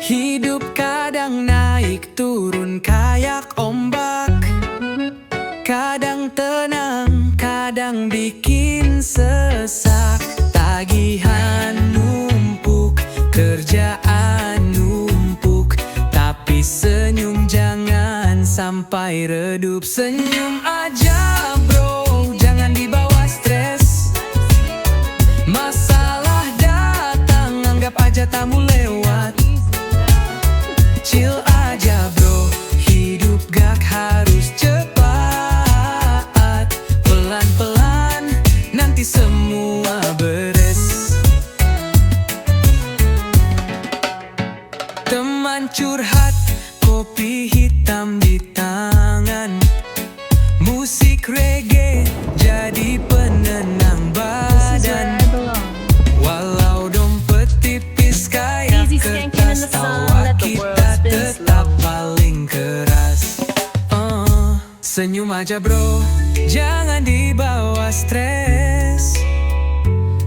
Hidup kadang naik turun kayak ombak, kadang tenang, kadang bikin sesak. Tagihan numpuk, kerjaan numpuk, tapi senyum jangan sampai redup. Senyum aja bro, jangan dibawa stres. Masalah datang, anggap aja tamu lewat. Chill aja bro, hidup gak harus cepat. Pelan-pelan, nanti semua beres. Teman curhat, kopi hitam di tangan, musik reggae jadi penenang badan. Walau dompet tipis kayak kertas, tawa kita tetap paling keras. Senyum aja bro, jangan dibawa stres.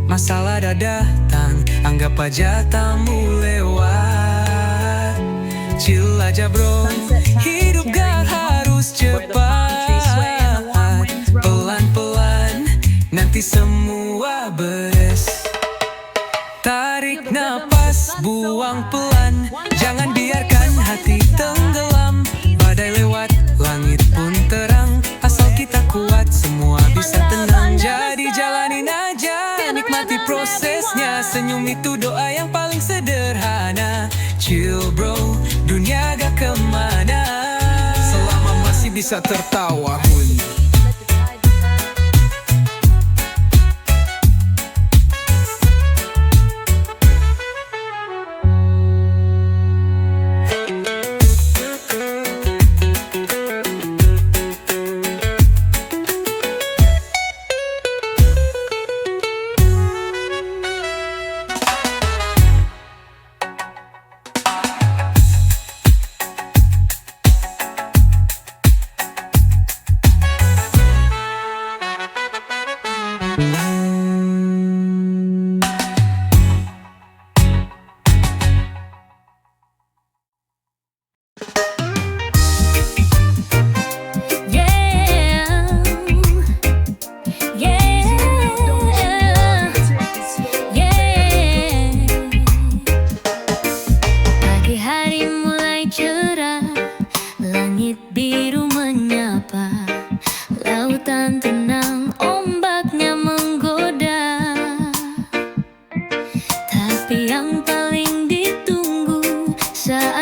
Masalah dah datang, anggap aja tamu lewat. Chill aja bro, hidup gak harus cepat. Pelan-pelan, nanti semua beres. Tarik napas, buang pelan, jangan biarkan hati tenggelam. Badai lewat, langit pun terang, asal kita kuat semua bisa tenang. Jadi jalanin aja, nikmati prosesnya. Senyum itu doa yang paling sederhana. Chill bro, dunia gak kemana selama masih bisa tertawa.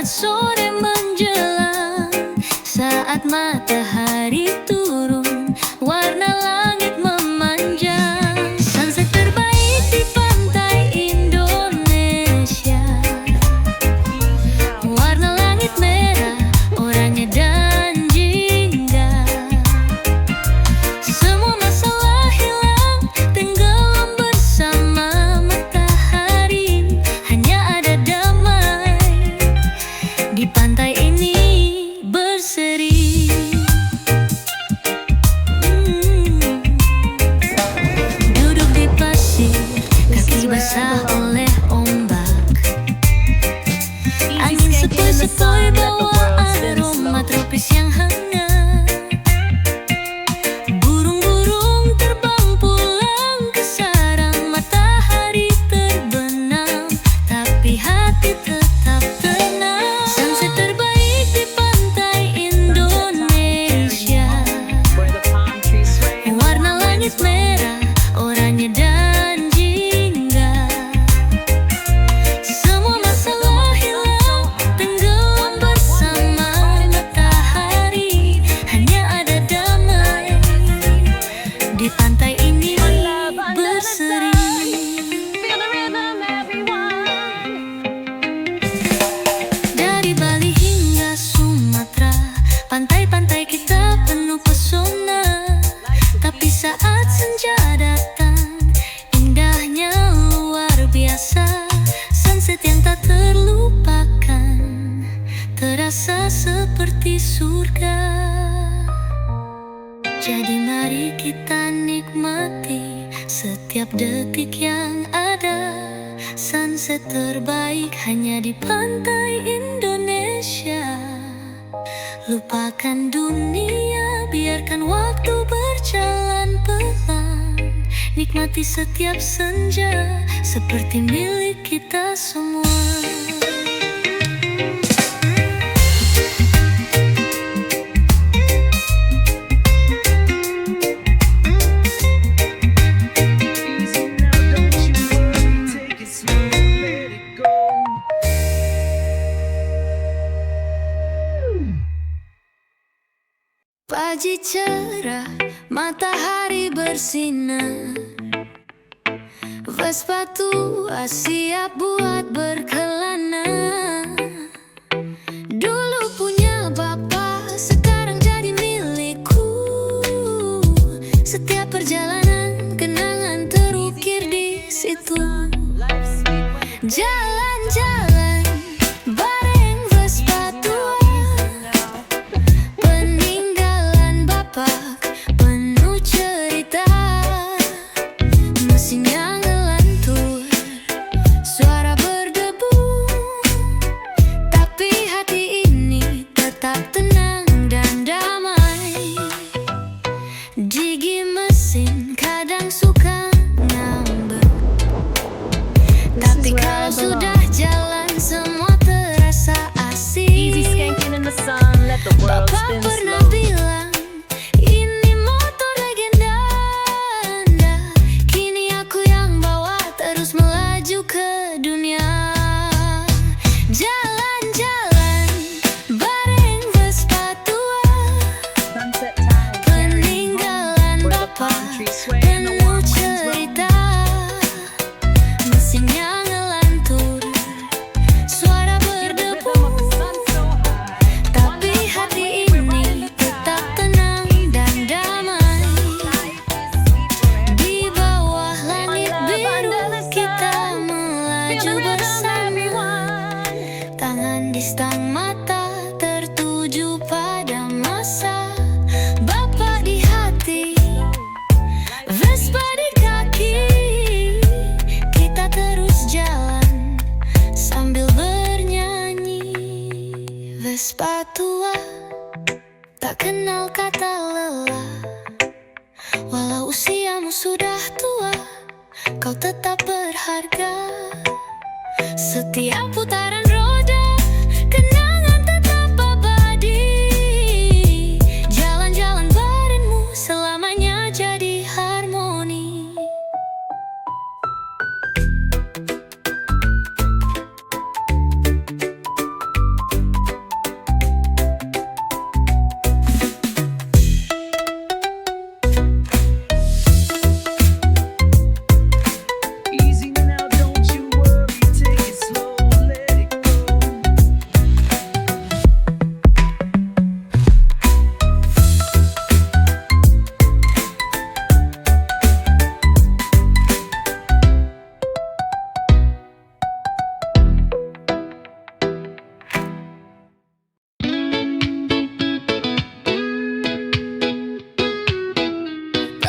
Sore menjelang, saat matahari turun, warna langit memanjang. Sunset terbaik di pantai Indonesia. Warna langit merah, oranye dan jingga. Semua masalah hilang, tenggelam bersama matahari. Hanya ada damai di pantai ini berseri. Duduk di pasir, kaki basah oleh ombak. Angin sepoi-sepoi bawa aroma tropis yang hangat. Burung-burung terbang pulang ke sarang. Matahari terbenam, tapi hati tetap tenang. Sunset terbaik di pantai Indonesia. Warna langit merah, oranye dan jingga. Semua masalah hilang, tenggelam bersama matahari. Hanya ada damai di pantai ini berseri. Dari Bali hingga Sumatera, pantai-pantai kita penuh pesona. Tapi saat senja datang, indahnya luar biasa. Sunset yang tak terlupakan, terasa seperti surga. Jadi mari kita nikmati setiap detik yang ada. Sunset sunset terbaik hanya di pantai Indonesia. Lupakan dunia, biarkan waktu berjalan pelan. Nikmati setiap senja seperti milik kita semua. Pagi cerah, matahari bersinar. Vespa tua siap buat berkelana. Dulu punya bapak, sekarang jadi milikku. Setiap perjalanan, kenangan terukir di situ. Jalan-jalan bareng Vespa tua, peninggalan bapak penuh cerita. Mesinnya ngelantur, suara berdebu, tapi hati ini tetap tenang dan damai. Gigi mesin kadang suka ngambek, tapi kalau sudah jalan semua terasa asik. Bapak pernah bilang ini motor legenda Anda. Kini aku yang bawa terus melaju ke dunia. Jalan-jalan bareng Vespa tua, peninggalan bapak penuh cerita. Mesinnya ngelantur, suara berdebu, tapi hati ini tetap tenang dan damai. Di bawah langit biru kita melaju bersama. Tangan di stang, mata tertuju pada masa. Bapak di hati, Vespa di kaki. Kita terus jalan sambil bernyanyi. Vespa tua tak kenal kata lelah. Walau usiamu sudah tua, kau tetap berharga. Setiap putaran roda, kenangan tetap abadi. Jalan-jalan barenmu selamanya jadi harmoni. Easy now, don't you worry, take it slow, let it go.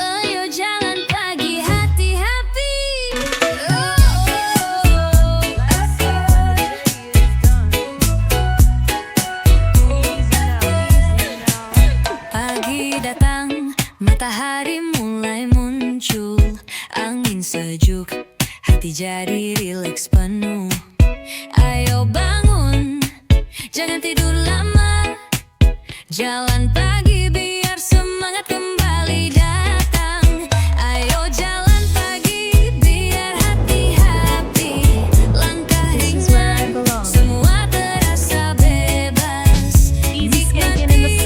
Ayo jalan pagi, hati happy. Pagi datang, matahari mulai muncul. Angin sejuk, hati jadi rileks penuh. Ayo bangun, jangan tidur lama. Jalan pagi biar semangat kembali datang. Ayo jalan pagi biar hati happy. Langkah ringan, semua terasa bebas. Nikmati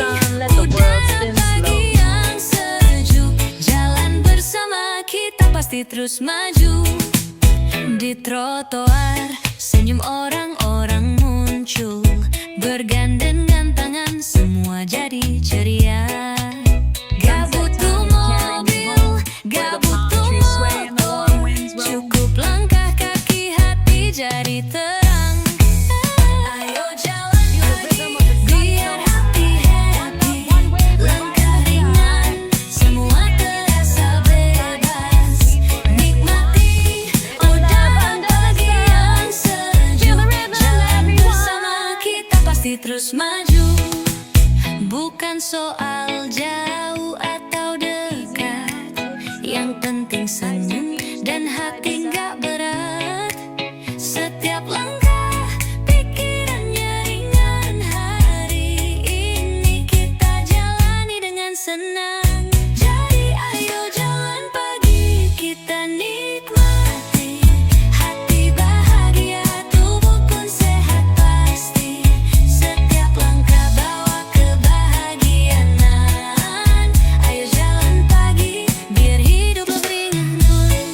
udara pagi yang sejuk. Jalan bersama kita pasti terus maju. Di trotoar, senyum orang-orang muncul. Bergandengan tangan, semua jadi ceria. Gak butuh mobil, gak butuh motor. Cukup langkah kaki, hati jadi terang. Ayo jalan pagi, biar hati happy. Langkah ringan, semua terasa bebas. Nikmati udara pagi yang bukan soal jauh atau dekat. Yang penting senyum dan hati gak berat. Setiap langkah pikirannya ringan. Hari ini kita jalani dengan senang. Jadi ayo jalan pagi kita nikmati. Hati bahagia, tubuh pun sehat pasti. Setiap langkah bawa kebahagiaan. Ayo jalan pagi biar hidup lebih ringan.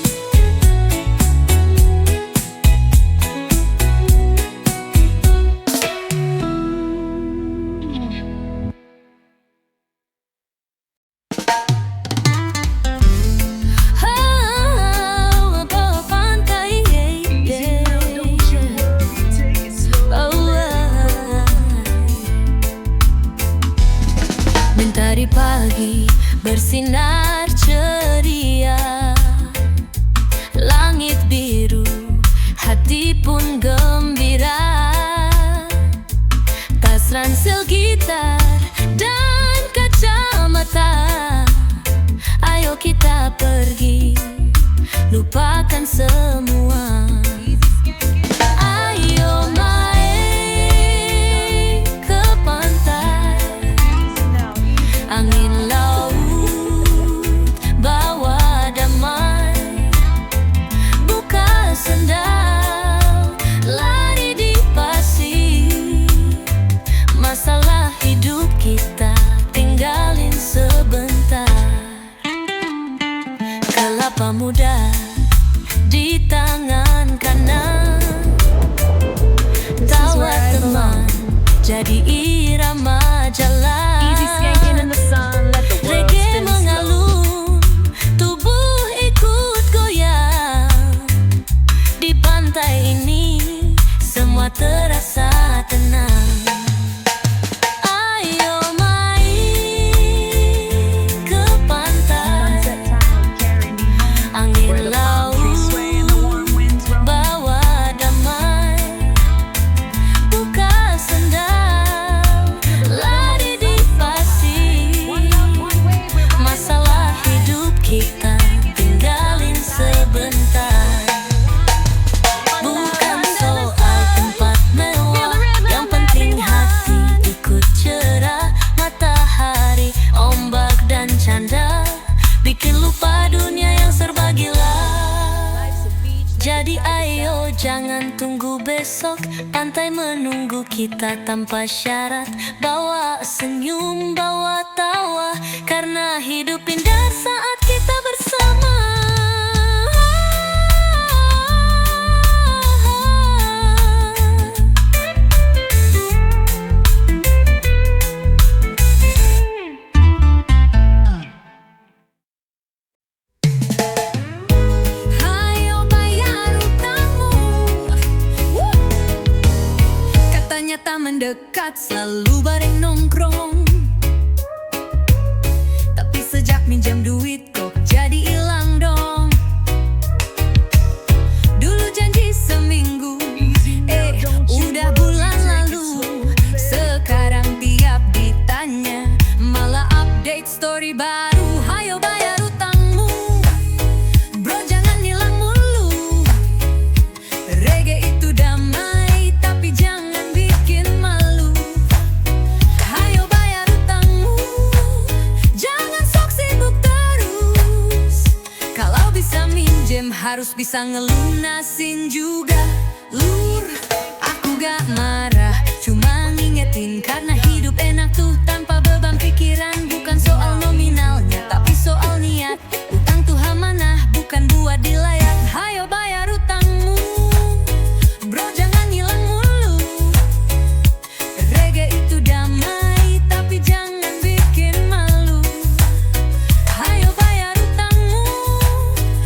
Bawa pantai, Easy now, don't you worry, take it slow. Mentari pagi bersinar ceria, langit biru, hati pun gembira. Tas ransel gitar dan kacamata, ayo kita pergi, lupakan semua. Ayo main ke pantai, Now, angin laut bawa damai. Buka sendal, lari di pasir. Masalah hidup kita tinggalin sebentar. Kelapa muda di tangan kanan, tawa teman jadi irama jalan. easy skanking in the sun, let the world Reggae spin slow. mengalun, tubuh ikut goyang. Di pantai ini semua terasa tenang. Ayo main ke pantai, Sunset time, carry me home. angin Where the palm trees sway and the warm winds roll. bawa damai. Buka sendal, lari di pasir. One love, one way, we're riding Masalah hidup kita tinggalin sebentar. Bukan soal tempat mewah, yang penting hati ikut cerah. Matahari, ombak dan canda bikin lupa dunia yang serba gila. Jadi ayo jangan tunggu besok, pantai menunggu kita tanpa syarat. Bawa senyum, bawa tawa, karena hidup indah saat kita bersama. Ayo bayar utangmu. Katanya tak mendekat, selalu bareng nongkrong. Tapi sejak minjam duit kok jadi hilang dong. Dulu janji seminggu, udah bulan lalu. Sekarang tiap ditanya malah update story baru. Ayo bayar utangmu, bro, jangan hilang mulu. Reggae itu damai, tapi jangan bikin malu. Ayo bayar utangmu, jangan sok sibuk terus. Kalau bisa minjem harus bisa ngelunasin juga. Lur, aku gak marah, cuma ngingetin karena hidup enak tuh tanpa beban pikiran. Bukan soal nominalnya, tapi soal niat. Utang tuh amanah, bukan buat dilayak. Ayo bayar utangmu, bro, jangan hilang mulu. Reggae itu damai, tapi jangan bikin malu. Ayo bayar utangmu,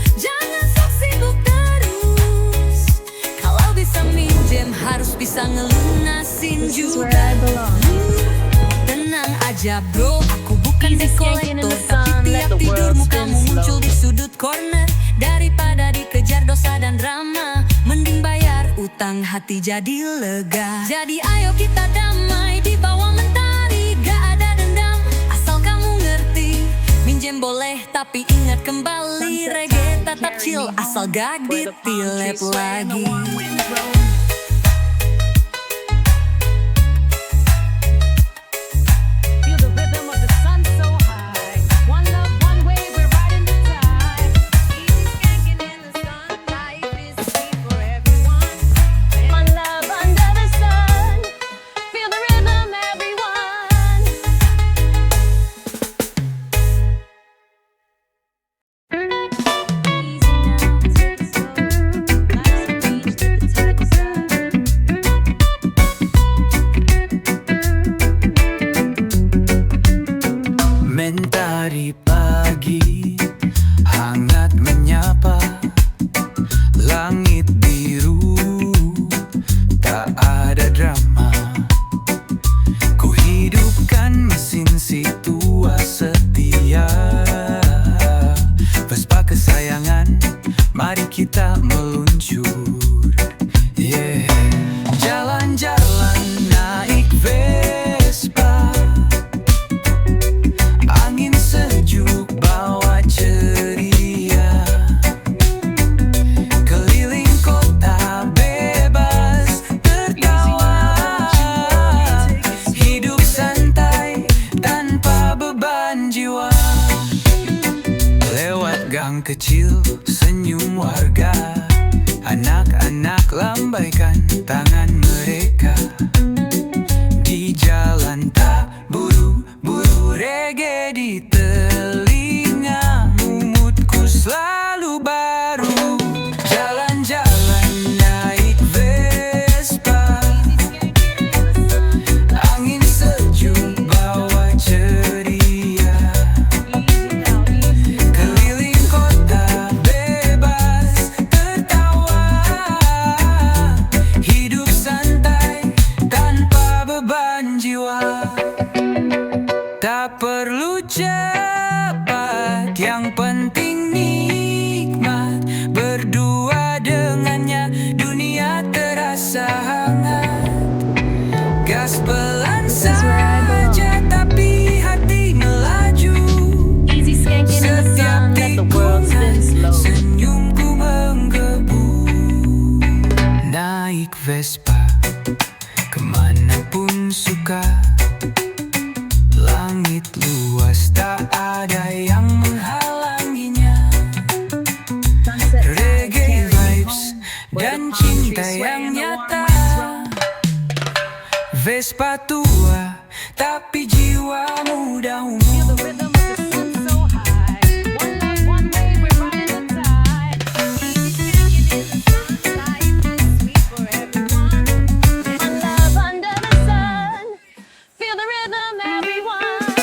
jangan sok sibuk terus. Kalau bisa minjem harus bisa ngelunasin This is where juga. I belong. Tenang aja bro, aku bukan Easy debt skanking in the collector, sun, tapi let tiap the tidur world mukamu spin muncul slow. di sudut corner. Daripada dikejar dosa dan drama, mending bayar utang, hati jadi lega. Jadi ayo kita damai di bawah mentari, gak ada dendam. jam boleh, tapi ingat kembali reggae tetap chill asal gak ditilep lagi. Feel the rhythm of the sun so high. One love, one way, we're riding the tide. Easy skanking in the sun, life is sweet for everyone. One love under the sun. Feel the rhythm, everyone. Easy now, take it slow. Life's a beach, let the tide decide. Mentari pagi hangat menyapa, langit biru tak ada drama. Ku hidupkan mesin si tua setia, Vespa kesayangan, mari kita meluncur. Yeah. Jalan-jalan naik Vespa, angin sejuk bawa ceria, keliling kota bebas tertawa, hidup santai tanpa beban jiwa. Lewat gang kecil senyum warga, anak-anak lambaikan tangan mereka. Di jalan tak buru-buru, reggae di telinga, moodku selalu baru. Jalan-jalan naik Vespa, angin sejuk bawa ceria, keliling kota bebas tertawa, hidup santai tanpa beban jiwa. Tak perlu cepat, yang penting nikmat. Berdua dengannya dunia terasa hangat. Gas pelan saja tapi hati melaju. Easy skanking in the sun. Let the world spin Tikungan slow. senyumku menggebu. Naik Vespa kemanapun suka, langit luas tak ada yang menghalanginya. Sunset Reggae vibes dan cinta yang nyata. Vespa tua tapi jiwa muda Feel umur. the rhythm of the sun so high. One love, one way, we're riding the tide. Easy skanking in the sun, life is sweet for everyone. One love under the sun. Feel the rhythm, everyone.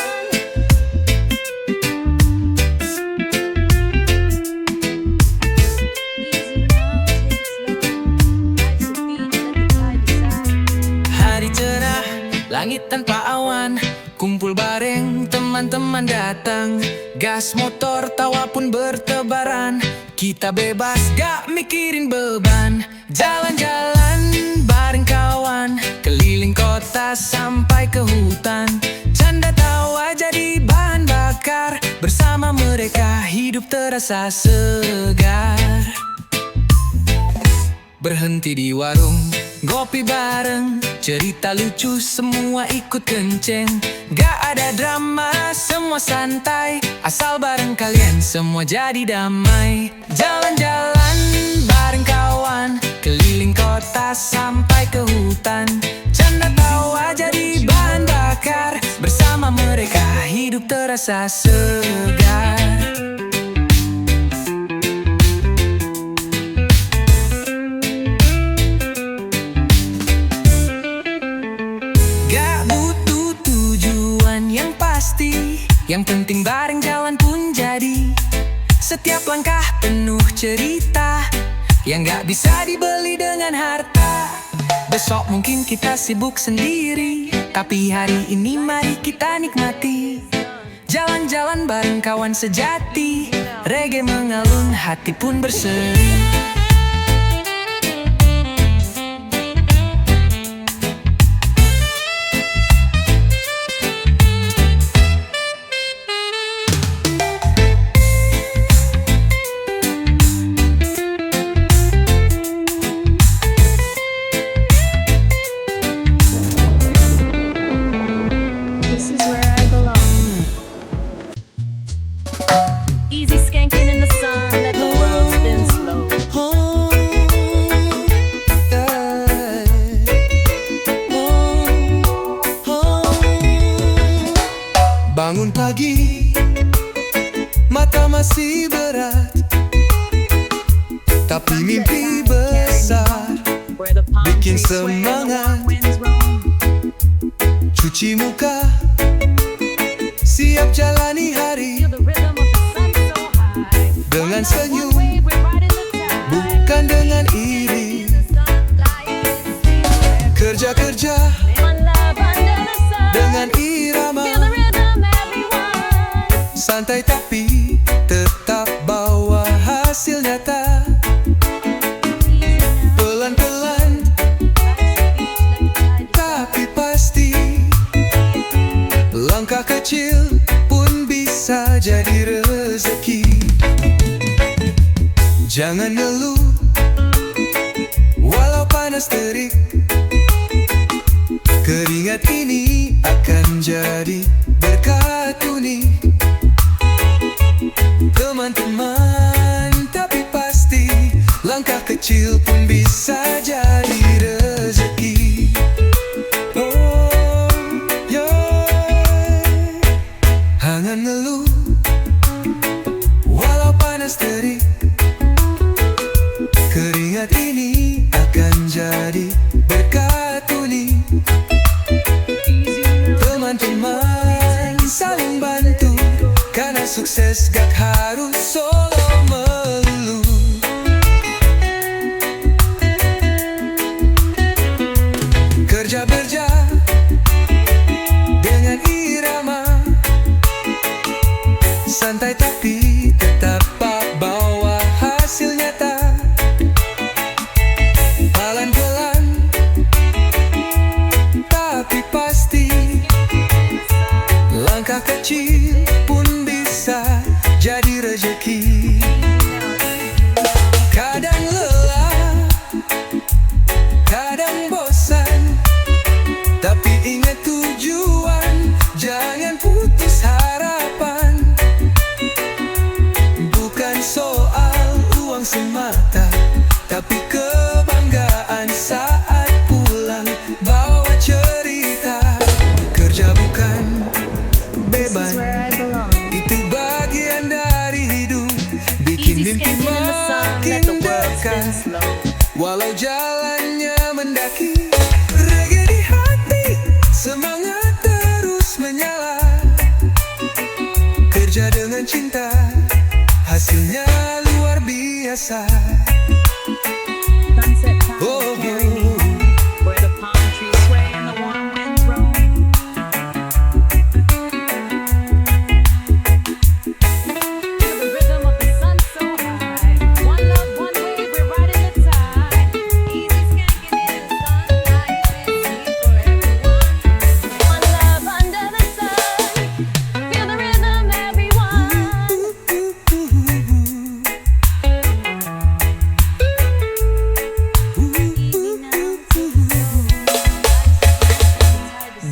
Easy now, take it slow. Life's a beach, let the tide decide. Hari cerah, langit tanpa awan, kumpul bareng teman-teman datang. Gas motor tawa pun bertebaran, kita bebas gak mikirin beban. Jalan-jalan bareng kawan, keliling kota sampai ke hutan. Canda tawa jadi bahan bakar, bersama mereka hidup terasa segar. Berhenti di warung, ngopi bareng, cerita lucu semua ikut kenceng. Gak ada drama, semua santai, asal bareng kalian semua jadi damai. Jalan-jalan bareng kawan, keliling kota sampai ke hutan. Canda tawa jadi bahan bakar, bersama mereka hidup terasa segar. Gak butuh tujuan yang pasti, yang penting bareng jalan pun jadi. Setiap langkah penuh cerita, yang gak bisa dibeli dengan harta. Besok mungkin kita sibuk sendiri, tapi hari ini mari kita nikmati. Jalan-jalan bareng kawan sejati, reggae mengalun, hati pun berseri. bikin semangat. Cuci muka, siap jalani hari Feel the rhythm of the sun so high. dengan One love, senyum, one way, we're riding the tide. bukan dengan iri. Kerja-kerja One love under the sun. dengan irama, Feel the rhythm, everyone. santai tapi tetap bawa hasil nyata. Pelan-pelan tapi pasti, langkah kecil pun bisa jadi rezeki. Jangan ngeluh walau panas terik, keringat ini akan jadi berkat unik. Teman-teman, tapi pasti langkah kecil pun bisa jadi rezeki. Oh, yeah. Jangan ngeluh walau panas terik, keringat ini akan jadi berkat unik. Teman-teman saling bantu, karena sukses gak harus solo melulu. Kerja-kerja dengan irama, santai tapi tetap bawa hasil nyata. Pelan-pelan tapi pasti, langkah kecil pun bisa jadi rezeki. Kadang lelah, kadang bosan, tapi ingat tujuan, jangan putus harapan. Bukan soal uang semata, tapi kebanggaan saat pulang bawa cerita. Kerja bukan beban, itu bagian dari hidup. Bikin mimpi makin dekat, walau jalannya mendaki. Reggae di hati, semangat terus menyala. Kerja dengan cinta, hasilnya luar biasa. Sunset time Oh, carry me home, where the palm trees sway and the warm winds roam. Feel the rhythm of the sun so high. One love, one way, we're riding the tide. Easy skanking in the sunlight, it's sweet for everyone. One love under the sun. Feel the rhythm, everyone.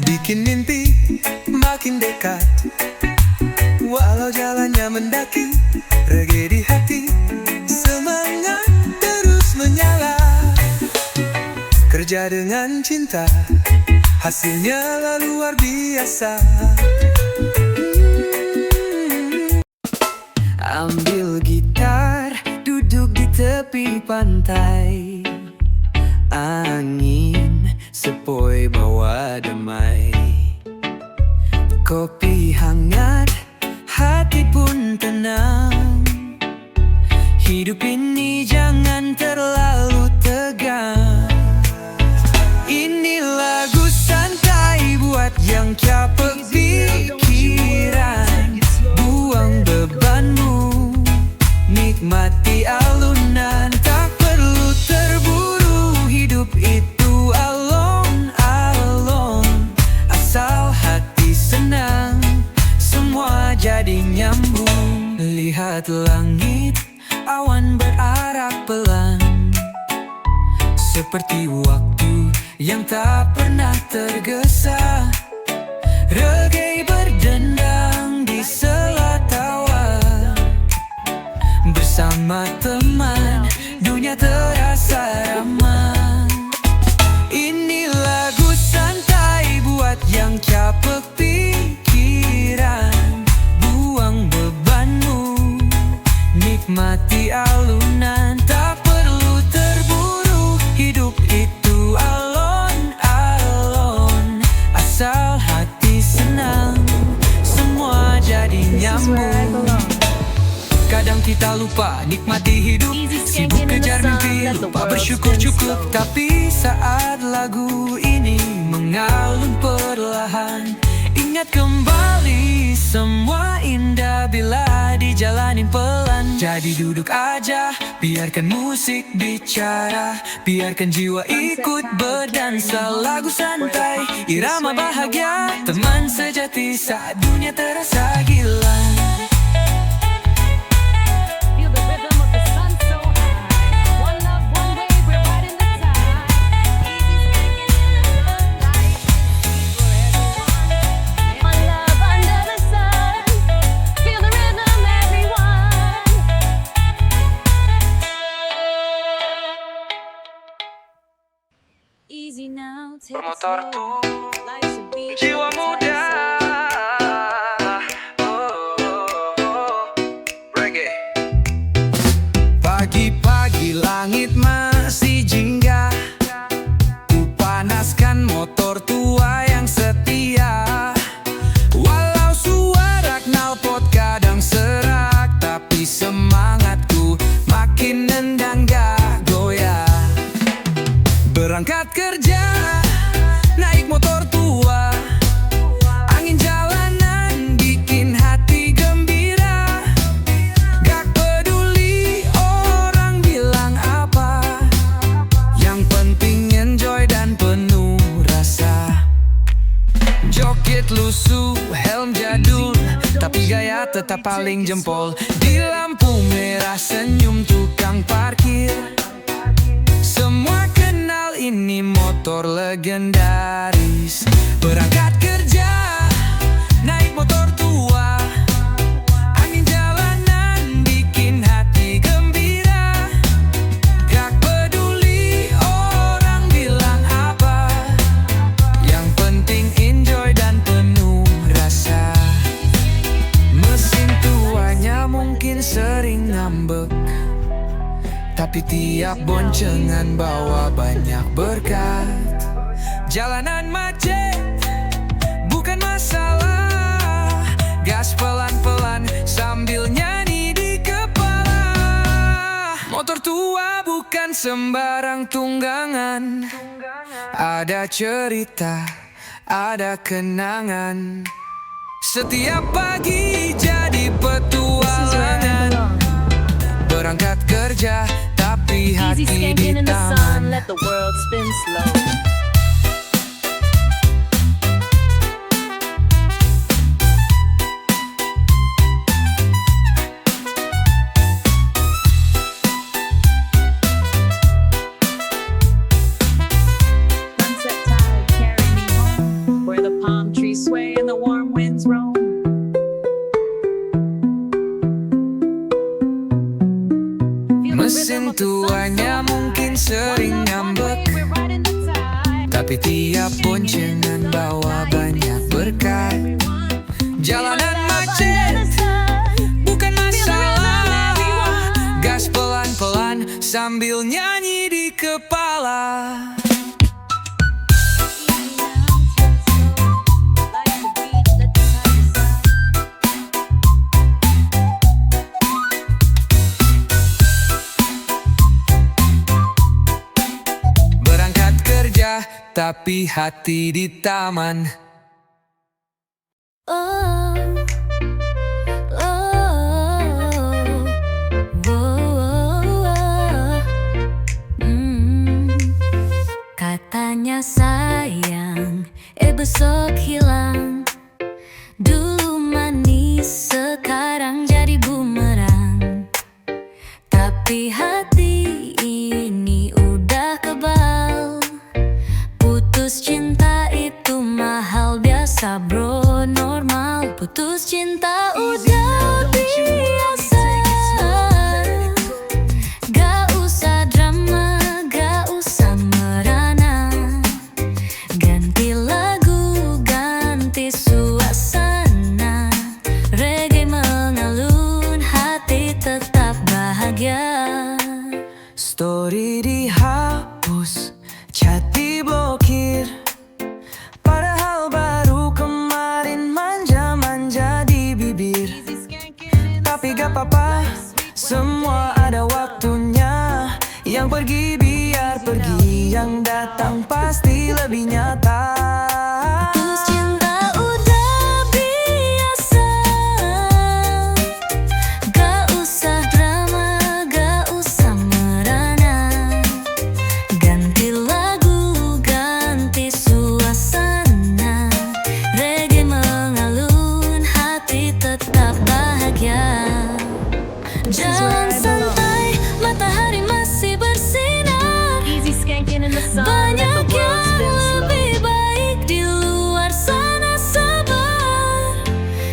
Bikin mimpi makin dekat, walau jalannya mendaki. Reggae di hati, semangat terus menyala. Kerja dengan cinta, hasilnya luar biasa. Ambil gitar, duduk di tepi pantai. Angin sepoi bawa damai, kopi hangat, hati pun tenang. Hidup ini jangan terlalu tegang. Ini lagu santai buat yang capek pikiran. Buang bebanmu, nikmati alunan. Tak perlu terburu, hidup itu alon-alon. Asal hati senang, semua jadi nyambung. Lihat langit, awan berarak pelan, seperti waktu yang tak pernah tergesa. Reggae berdendang di sela tawa, bersama teman, dunia terasa ramah. Ini lagu santai buat yang capek pikiran. Buang bebanmu, nikmati alunan. Tak perlu terburu, hidup itu alon. kita lupa nikmati hidup. Easy Sibuk skanking in the kejar sun, mimpi, let the lupa world bersyukur spin cukup. slow. Tapi saat lagu ini mengalun perlahan, ingat kembali semua indah bila dijalanin pelan. Jadi duduk aja, biarkan musik bicara, biarkan jiwa ikut berdansa. Lagu santai, irama bahagia, teman sejati saat dunia terasa gila. Feel the rhythm of the sun so high. One love, one wave, we're riding the tide. One love under the sun. Feel the rhythm, everyone. Easy now, take it Bermotor slow. tuh Life's a beat, jiwa it's muda. Reggae. Pagi-pagi langit masih jingga, ku panaskan motor tua yang setia. Walau suara knalpot kadang serak, tapi semangatku makin nendang gak goyah. Berangkat kerja, naik motor tua, angin jalanan bikin hati gembira. Gak peduli orang bilang apa, yang penting enjoy dan penuh rasa. Joget lusuh, helm jadul, tapi gaya tetap paling jempol. Di lampu merah senyum tukang parkir, semua kenal ini motor legendaris. Berangkat kerja, naik motor tua, angin jalanan bikin hati gembira. Gak peduli orang bilang apa, yang penting enjoy dan penuh rasa. Mesin tuanya mungkin sering ngambek, tapi tiap boncengan bawa banyak berkat. Jalanan macet bukan masalah, gas pelan-pelan sambil nyanyi di kepala. Motor tua bukan sembarang tunggangan, ada cerita, ada kenangan. Setiap pagi jadi petualangan, berangkat kerja tapi Easy hati di skanking in the sun. taman. Let the world spin slow. sunset tide, carry me home, where the palm trees sway and the warm winds roam. Feel the Mesin rhythm of the sun tuanya so mungkin high. sering One love, one ngambek, wave, we're riding the tide. tapi tiap boncengan bawa banyak berkat. Jalanan macet bukan masalah, gas pelan-pelan sambil nyanyi di kepala. Berangkat kerja tapi hati di taman. Oh, oh, oh. Katanya sayang, besok hilang. Dulu manis, sekarang jadi bumerang. Tapi hati ini udah kebal. Putus cinta itu mahal, biasa bro, normal. Putus cinta udah biasa. Gak usah drama, gak usah merana. Ganti lagu, ganti suasana. Reggae mengalun, hati tetap bahagia. Story dihapus, chat diblokir, padahal baru kemarin manja-manja di bibir. yang datang pasti lebih nyata. Putus cinta udah biasa, gak usah drama, gak usah merana. Ganti lagu, ganti suasana, reggae mengalun, hati tetap bahagia. Jalan santai, matahari masih bersinar. Easy skanking in the sun. Let Banyak the world yang spin slow. lebih baik di luar sana, sabar.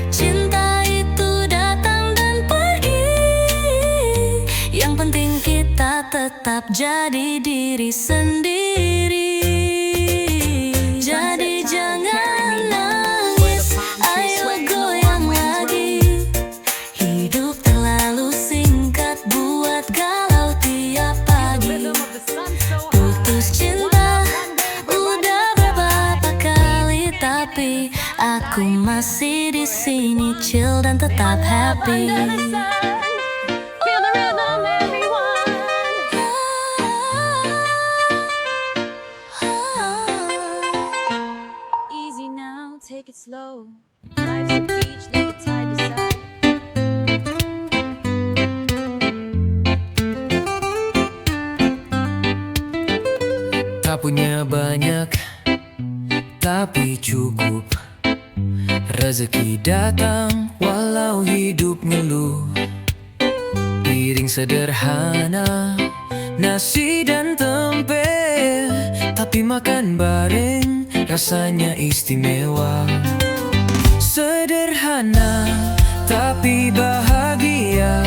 Cinta itu datang dan pergi. Yang penting kita tetap jadi diri sendiri. Jadi jangan nangis, ayo goyang lagi. Hidup terlalu singkat buat galau tiap pagi. Rhythm of the sun so high. Putus cinta udah beberapa kali, tapi aku masih di sini chill dan tetap happy. Under the sun, feel the rhythm, everyone. Easy now, take it slow. Life's a beach, let the tide decide. Tak punya banyak, tapi cukup. Rezeki datang walau hidup ngeluh. Piring sederhana, nasi dan tempe, tapi makan bareng rasanya istimewa. Sederhana tapi bahagia,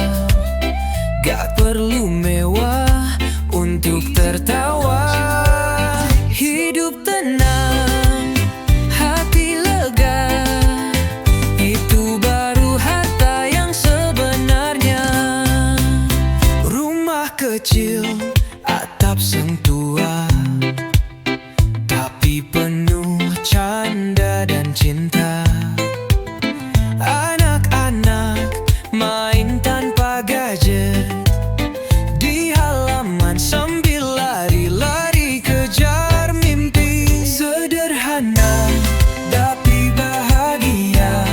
gak perlu mewah untuk tertawa. Hidup tenang, hati lega, itu baru harta yang sebenarnya. Rumah kecil, atap sentua, tapi penuh canda dan cinta. Anak-anak main tanpa gadget di halaman sambil lari-lari kejar mimpi. Sederhana tapi bahagia,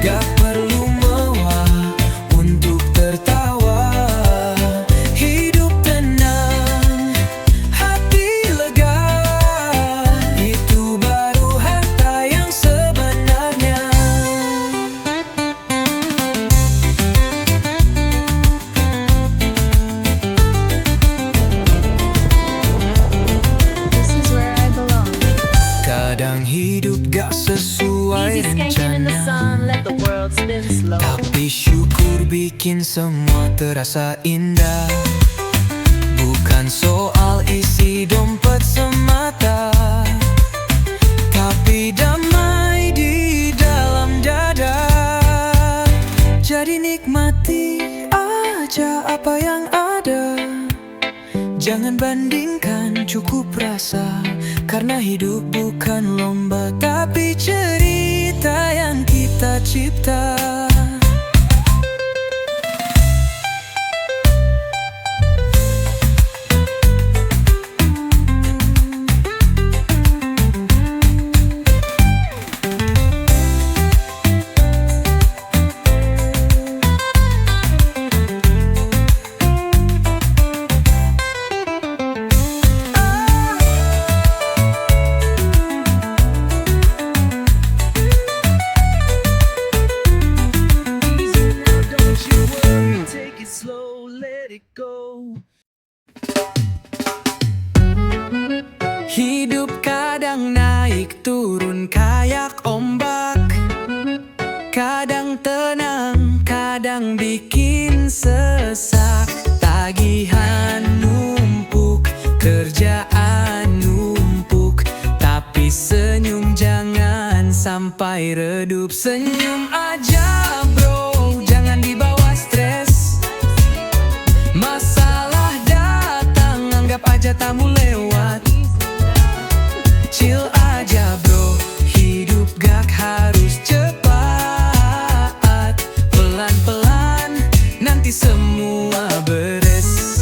gak perlu mewah untuk tertawa. Hidup tenang, hati lega, itu baru harta yang sebenarnya. This is where I belong. Kadang hidup gak sesuai Easy skanking in the rencana, sun. Let the world spin slow. tapi syukur bikin semua terasa indah. Bukan soal isi dompet semata, tapi damai di dalam dada. Jadi nikmati aja apa yang ada, jangan bandingkan, cukup rasa. Karena hidup bukan lomba, tapi cerita yang kita cipta. Hidup kadang naik turun kayak ombak, kadang tenang, kadang bikin sesak. Tagihan numpuk, kerjaan numpuk, tapi senyum jangan sampai redup. Senyum aja bro, jangan dibawa stres. Masalah datang, anggap aja tamu lewat. Chill aja bro, hidup gak harus cepat. Pelan-pelan, nanti semua beres.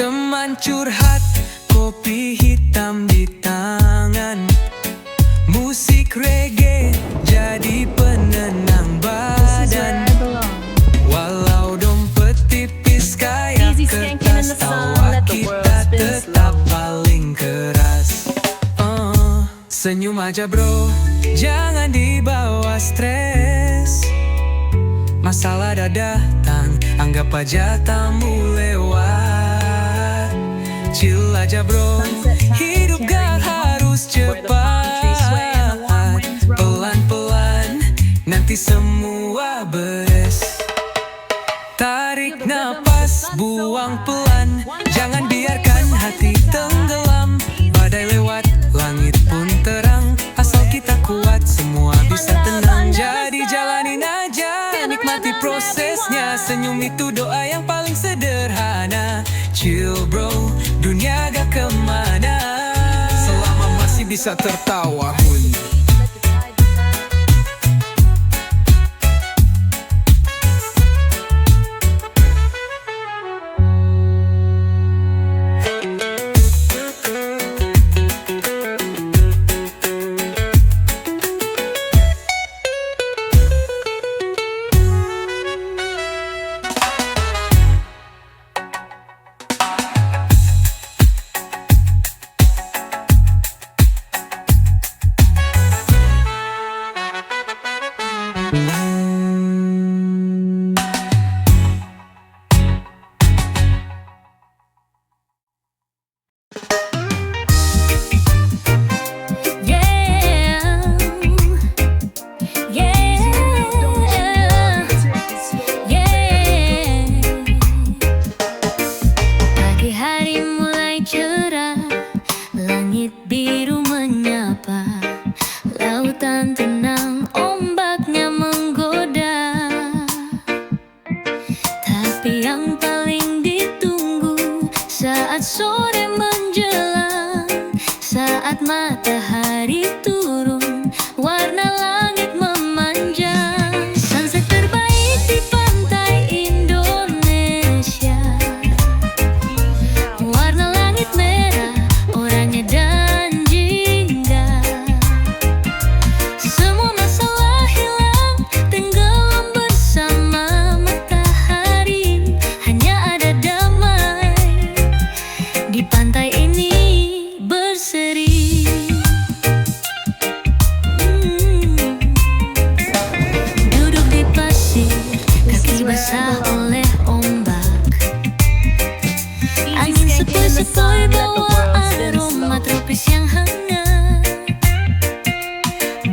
Teman curhat, kopi hitam di tangan, musik reggae jadi penenang badan. Walau dompet tipis kayak Easy skanking in the kertas, sun, tawa let the world kita spin tetap slow. paling keras. Senyum aja bro, jangan dibawa stres. Masalah dah datang, anggap aja tamu lewat. Chill aja bro, hidup gak harus cepat. Pelan-pelan, nanti semua beres. Tarik napas, buang pelan, jangan biarkan hati tenggelam. Badai lewat, langit pun terang, asal kita kuat semua bisa tenang. Jadi jalanin aja, nikmati prosesnya. Senyum itu doa yang paling sederhana. Chill bro, dunia gak kemana selama masih bisa tertawa. Pagi hari mulai cerah, langit biru menyapa, lautan tenang, ombaknya menggoda. Tapi yang paling ditunggu saat sore menjelang, saat matahari turun, warna langit memanjang. Sunset terbaik di pantai Indonesia, warna langit merah, oranye dan jingga. Semua masalah hilang, tenggelam bersama matahari. Hanya ada damai di pantai ini berseri. Duduk di pasir, kaki basah oleh ombak. Angin sepoi-sepoi bawa aroma tropis yang hangat.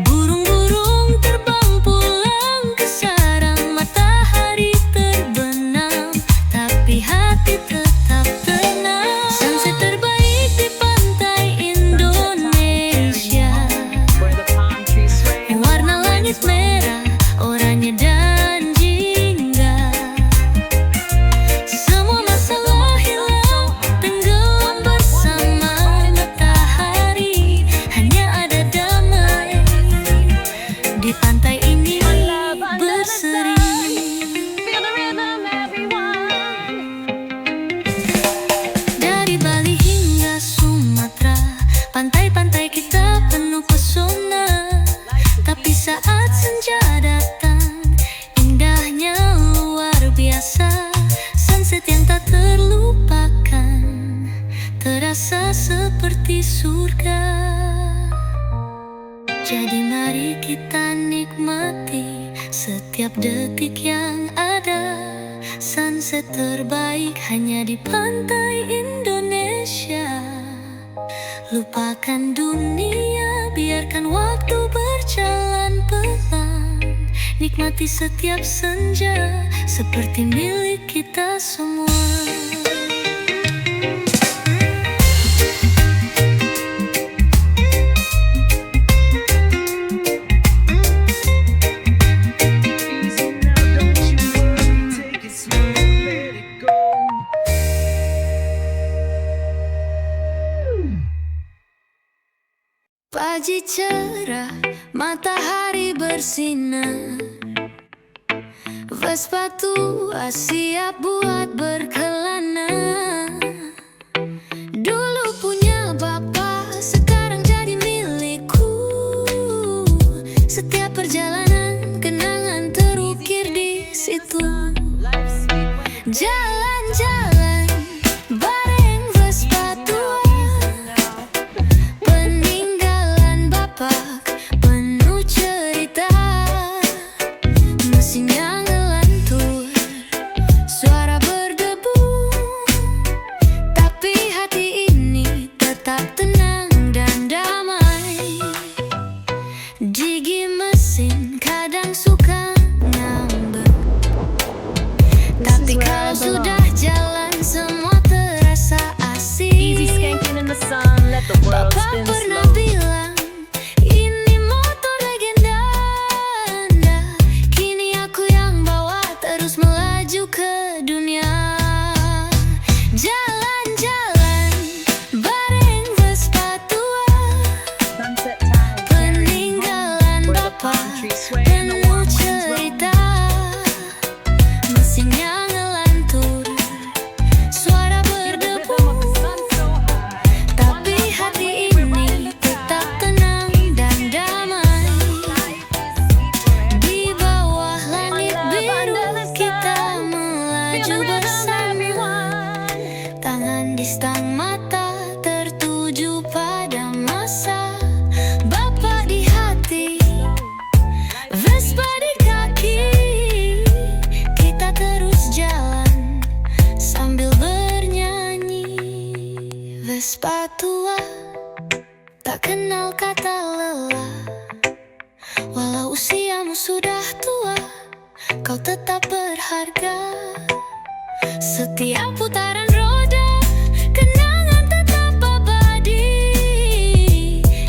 Burung-burung terbang pulang ke sarang, matahari terbenam, tapi hati tetap tenang. Sunset terbaik di pantai Indonesia, warna langit merah, oranye dan jingga. Semua masalah hilang, tenggelam bersama matahari. Hanya ada damai di pantai ini berseri. Feel the rhythm, everyone. Dari Bali hingga Sumatera, pantai-pantai kita penuh pesona. Tapi saat senja datang, indahnya luar biasa. Sunset yang tak terlupakan, terasa seperti surga. Jadi mari kita nikmati setiap detik yang ada. Sunset terbaik hanya di pantai Indonesia. Lupakan dunia, biarkan waktu berjalan pelan. Nikmati setiap senja seperti milik kita semua. Pagi cerah, matahari bersinar, Vespa tua siap buat berkelana. pernah bilang ini motor legenda Anda. Kini aku yang bawa terus melaju ke dunia. Jalan-jalan bareng Vespa tua, Sunset time, peninggalan where the bapak palm trees sway and the penuh warm winds roam. cerita. Mesinnya ngelantur, suara Feel the berdebu, rhythm of the sun so high. tapi hati ini tetap tenang dan damai. Di bawah langit biru kita melaju bersama, tangan di stang, mata tertuju pada masa. Bapak di hati, Vespa di kaki, kita terus jalan sambil bernyanyi. Vespa tua tak kenal kata lelah. Walau usiamu sudah tua, kau tetap berharga. Setiap putaran roda, kenangan tetap abadi.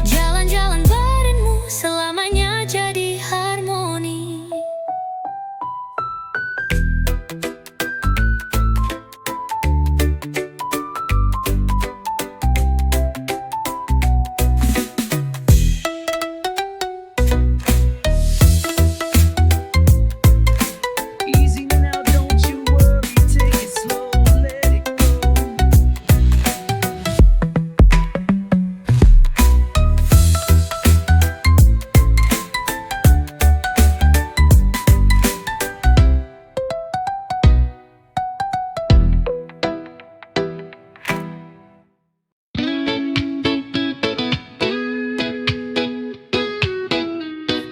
Jalan-jalan barengmu selamanya jadi harmoni. Easy now, don't you worry, take it slow, let it go.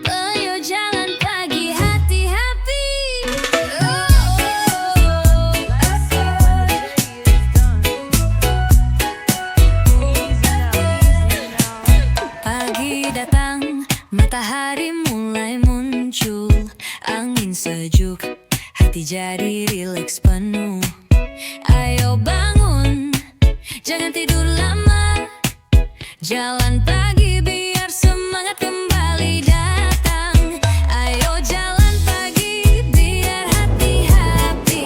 Ayo jalan pagi hati happy. Pagi datang, matahari mulai muncul, angin sejuk, hati jadi rileks penuh. Ayo bangun, jangan tidur lama. Jalan pagi biar semangat kembali datang. Ayo jalan pagi biar hati happy.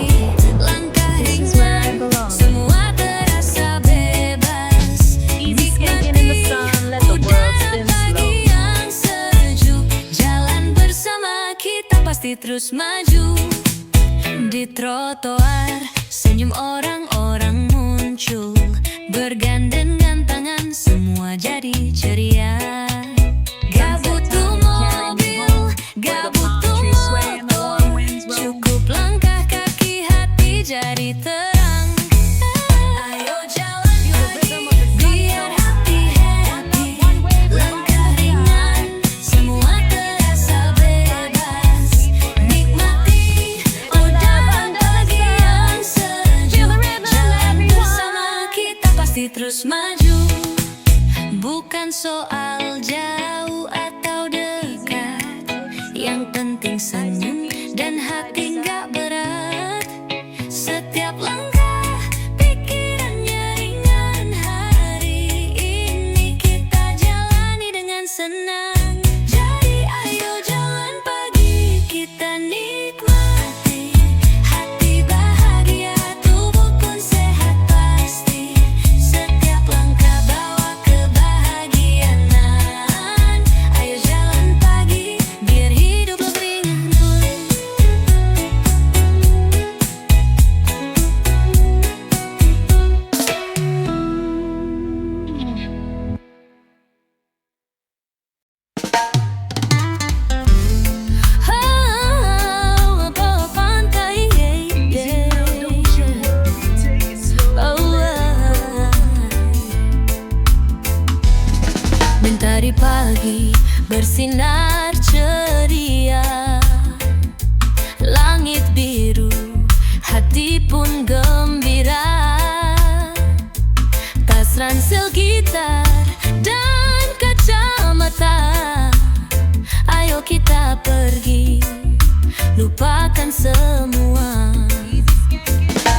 Langkah ringan, semua terasa bebas. Easy skanking in the sun, let the world spin slow. Pagi yang sejuk, jalan bersama kita pasti terus maju. Di trotoar, senyum orang-orang muncul, bergandengan tangan, semua jadi ceria. Gak butuh mobil, gak butuh motor, cukup langkah kaki, hati jadi terang. Ayo jalan pagi, biar hati happy. Langkah ringan, semua terasa bebas. Nikmati udara pagi yang sejuk. Jalan bersama kita pasti terus maju. Bukan soal jauh atau dekat, yang penting senyum dan hati nggak berat. Setiap langkah pikirannya ringan. Hari ini kita jalani dengan senang. Jadi ayo jalan pagi kita nikmati. Hati bahagia, tubuh pun sehat pasti. Setiap langkah bawa kebahagiaan. Ayo jalan pagi biar hidup lebih ringan pulih. Bawa pantai, Easy now, don't you worry, take it slow. Mentari pagi bersinar ceria, langit biru, hati pun gembira. Tas ransel gitar dan kacamata, ayo kita pergi, lupakan semua.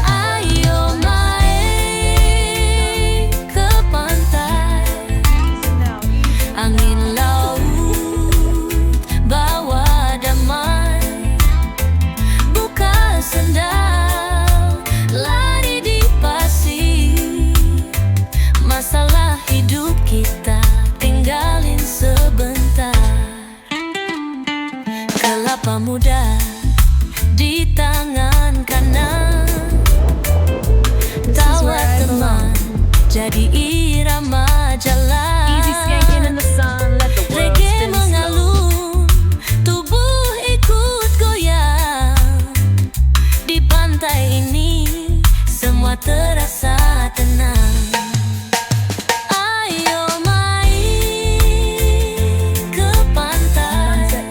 Ayo main ke pantai, terasa tenang. Ayo main ke pantai,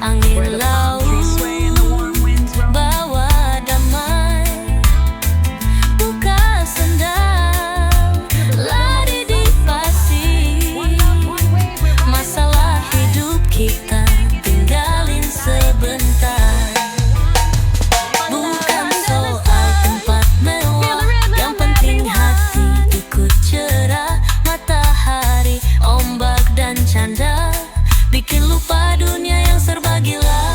angin laut bawa damai. Buka sendal, lari di pasir. Masalah hidup kita tinggalin sebentar. Bukan soal tempat mewah, yang penting hati ikut cerah. Matahari, ombak dan canda bikin lupa dunia yang serba gila.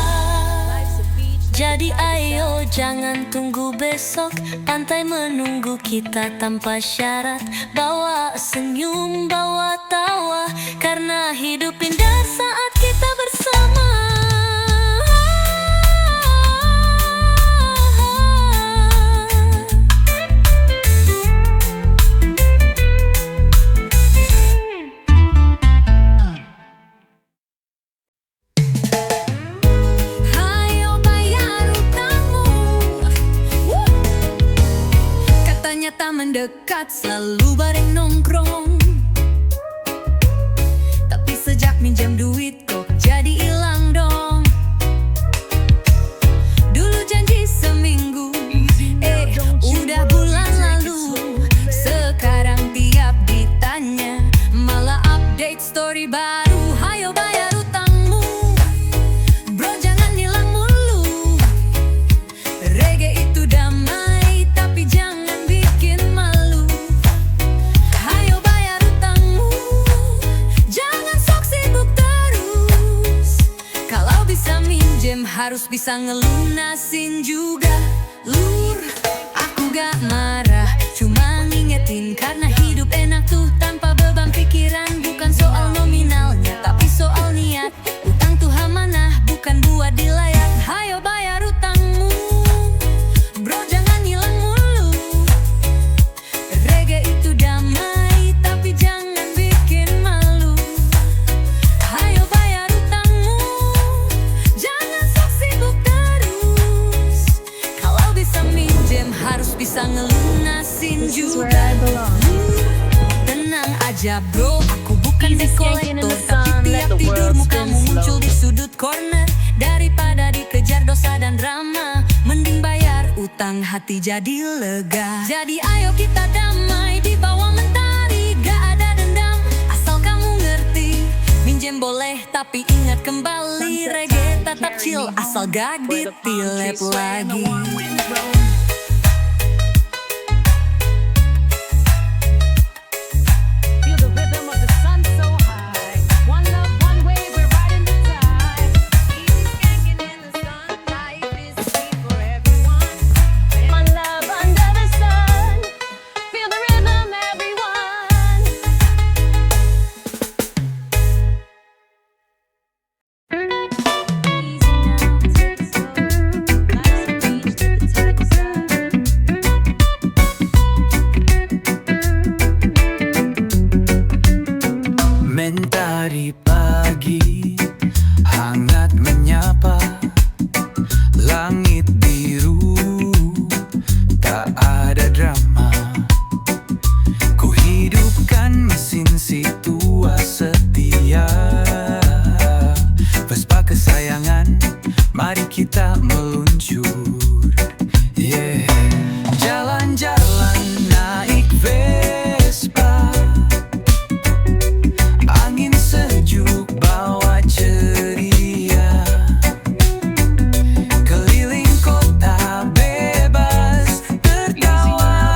Jadi ayo jangan tunggu besok, pantai menunggu kita tanpa syarat. Bawa senyum, bawa tawa, karena hidup indah saat kita bersama. Hayo bayar utangmu. Katanya tak mendekat, selalu bareng nongkrong. Tapi sejak minjam duit kok jadi hilang dong. Dulu janji seminggu, udah bulan lalu. Sekarang tiap ditanya malah update story baru. Hayo bayar utangmu, bro, jangan hilang mulu. Reggae itu damai, tapi jangan bikin malu. Hayo bayar utangmu, jangan sok sibuk terus. Kalau bisa minjem harus bisa ngelunasin juga. Lur, aku gak marah, cuma ngingetin karena hidup enak tuh tanpa beban pikiran. Bukan soal nominalnya, tapi soal niat. Utang tuh amanah, bukan buat dilayat. Hayo bayar utangmu, bro, jangan hilang mulu. Reggae itu damai, tapi jangan bikin malu. Hayo bayar utangmu, jangan sok sibuk terus. Kalau bisa minjem harus bisa ngelunasin juga. Tenang aja bro, aku bukan Easy debt skanking in the collector, tapi sun, let tiap the tidur world mukamu spin muncul slow. di sudut corner. Daripada dikejar dosa dan drama, mending bayar utang, hati jadi lega. Jadi ayo kita damai di bawah mentari, gak ada dendam asal kamu ngerti. Minjem boleh tapi ingat kembali, reggae tetap chill asal gak ditilet lagi. Feel the rhythm of the sun so high. One love, one way, we're riding the tide. Easy skanking in the sun, life is sweet for everyone. My love under the sun. Feel the rhythm, everyone. Easy now, take it slow. Life's a beach, let the tide decide. Mentari pagi hangat menyapa, langit biru tak ada drama. Ku hidupkan mesin si tua setia, Vespa kesayangan, mari kita meluncur. Yeah. Jalan-jalan naik Vespa, angin sejuk bawa ceria, keliling kota bebas tertawa,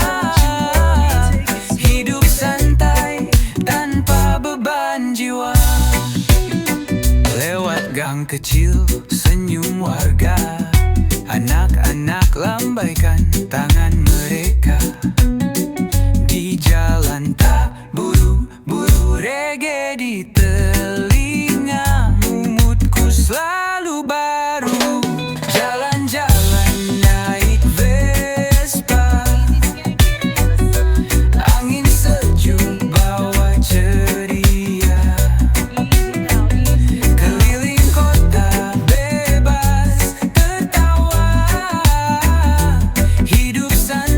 hidup santai tanpa beban jiwa. Lewat gang kecil senyum warga, anak-anak lambaikan tangan mereka. Di jalan tak buru-buru, reggae di telinga, moodku selalu baru. Jalan-jalan naik Vespa, angin sejuk bawa ceria, keliling kota bebas tertawa, hidup santai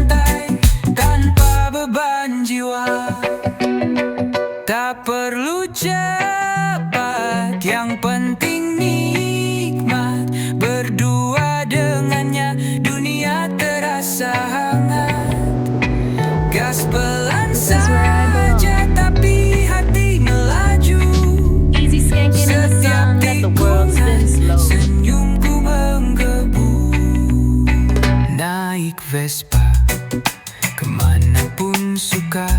pun suka.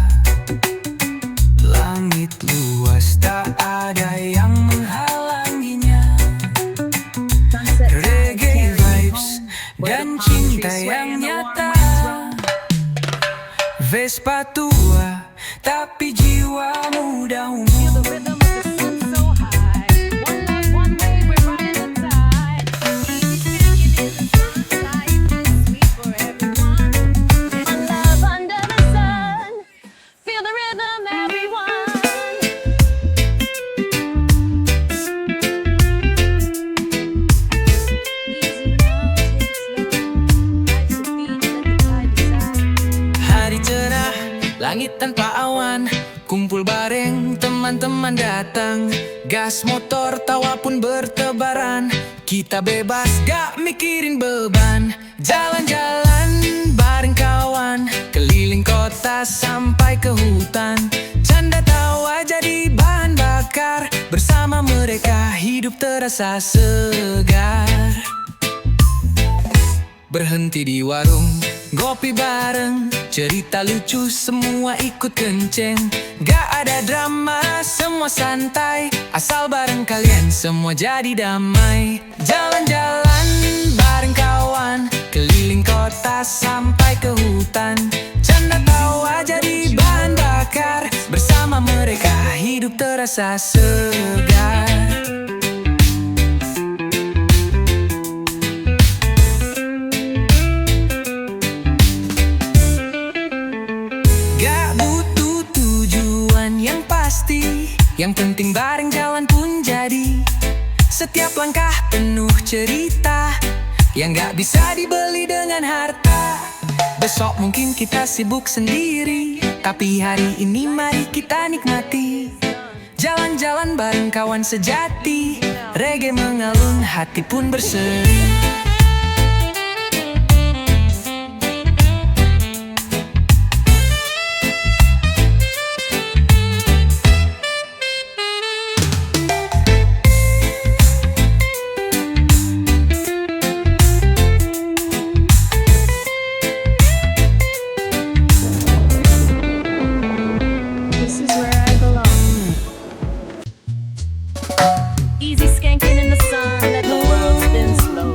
Langit luas tak ada yang menghalanginya. Reggae vibes dan cinta yang nyata. Vespa tua tapi jiwa muda Feel the umur. rhythm of the sun so high. One love, one way, we're riding the tide. Easy singing in the sun, life is sweet for everyone. One love under the sun. Feel the rhythm, everyone. Easy now, take it slow. Life's a beat, let the tide decide. Hari cerah, langit tanpa awan. Kumpul bareng, teman-teman datang. Gas motor, tawa pun bertebaran. Kita bebas, gak mikirin beban. Jalan-jalan bareng kawan, keliling kota sampai ke hutan. Canda tawa jadi bahan bakar. Bersama mereka hidup terasa segar. Berhenti di warung, ngopi bareng. Cerita lucu semua ikut kenceng. Gak ada drama, semua santai. Asal bareng kalian semua jadi damai. Jalan-jalan bareng kawan, keliling kota sampai ke hutan. Canda tawa jadi bahan bakar. Bersama mereka hidup terasa segar. Gak butuh tujuan yang pasti, yang penting bareng jalan pun jadi. Setiap langkah penuh cerita, yang gak bisa dibeli dengan harta. Besok mungkin kita sibuk sendiri, tapi hari ini mari kita nikmati. Jalan-jalan bareng kawan sejati, reggae mengalun hati pun berseri. This is where I belong. Easy skanking in the sun, let the world spin slow.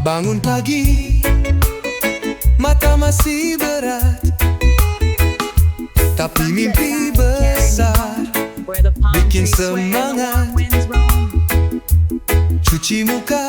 Bangun pagi, mata masih berat, tapi mimpi besar Where the palm bikin trees sway and the semangat. warm winds roam. Cuci muka,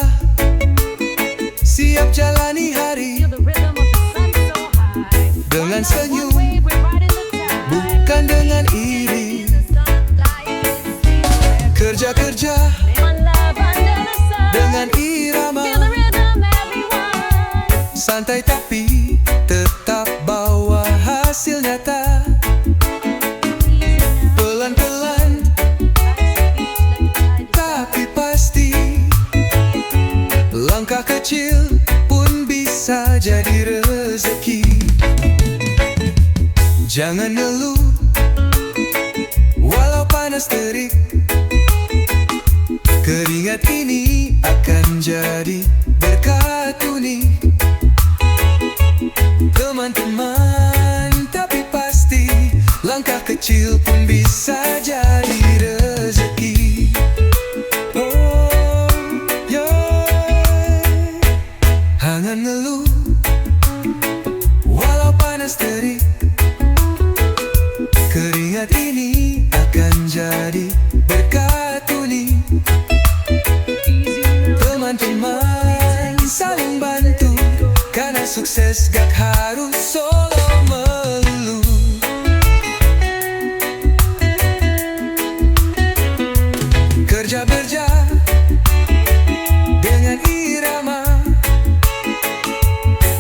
siap jalani hari Feel the rhythm of the sun so high. dengan One senyum, way, we're riding the tide. bukan dengan iri. In the sun, life is sweet forever. Kerja-kerja One love under the sun. dengan irama, Feel the rhythm, everyone. santai tapi tetap bawa hasil nyata. Pelan-pelan tapi pasti, langkah kecil pun bisa jadi rezeki. Jangan ngeluh walau panas terik, keringat ini akan jadi berkat unik. Teman-teman tapi pasti, langkah kecil pun bisa jadi rezeki. Oh, yeah. Jangan ngeluh walau panas terik, keringat ini akan jadi berkat unik. Teman-teman saling bantu, karena sukses gak harus solo melulu. Kerja-kerja dengan irama,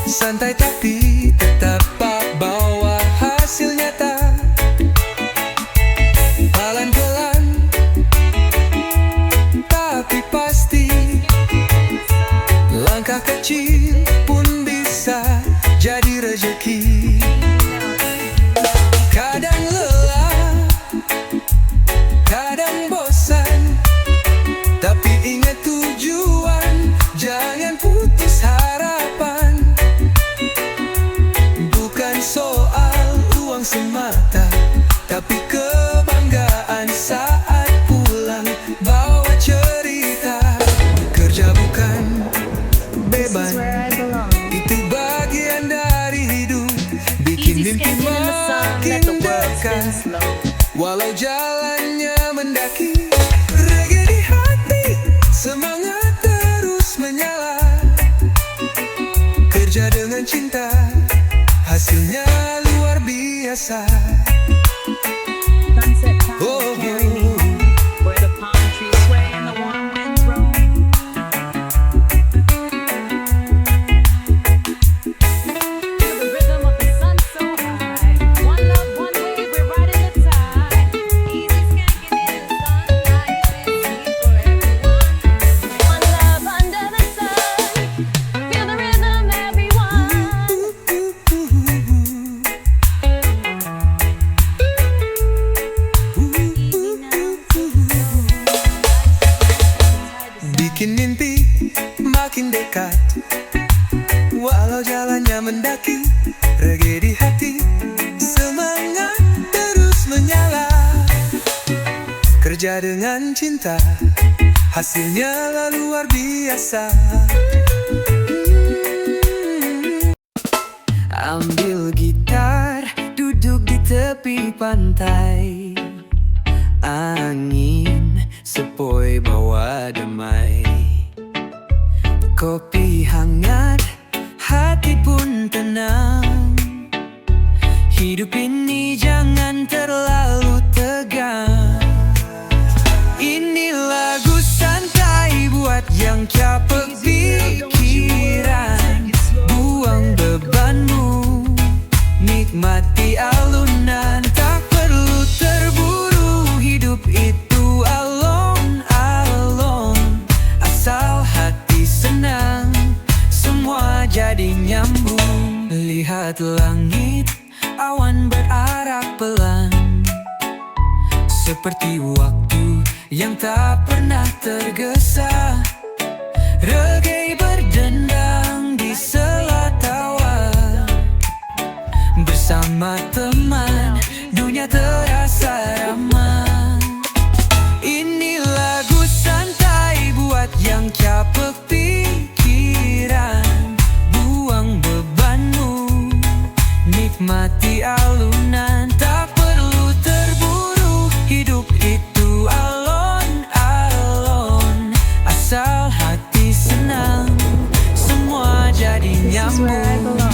santai tapi tetap bawa hasil nyata. Pelan-pelan tapi pasti, langkah kecil pun bisa jadi rezeki. Walau jalannya mendaki, reggae di hati, semangat terus menyala. Kerja dengan cinta, hasilnya luar biasa. Sunset time Oh, carry me home, where the palm trees sway and the warm winds roam. Feel the rhythm of the sun so high. One love, one wave, we're riding the tide. Easy skanking in the sunlight, singing for everyone. One love under the sun. Feel the rhythm, everyone. Bikin mimpi makin dekat, walau jalannya mendaki. Reggae di hati, semangat terus menyala. Kerja dengan cinta, hasilnya lalu luar biasa. Ambil gitar, duduk di tepi pantai. Angin sepoi bawa damai. Kopi hangat, hati pun tenang. Hidup ini jangan terlalu tegang. Ini lagu santai buat yang capek pikiran. Buang bebanmu, nikmati alunan. Tak perlu terburu, hidup itu alon-alon. Asal hati senang, semua jadi nyambung. Lihat langit, awan berarak pelan, seperti waktu yang tak pernah tergesa. Reggae berdendang di sela tawa. Bersama teman, dunia terasa ramah. Ini lagu santai buat yang capek pikiran. Buang bebanmu, nikmati alunan. Tak perlu terburu, hidup itu alon-alon. Asal hati senang, semua jadi nyambung.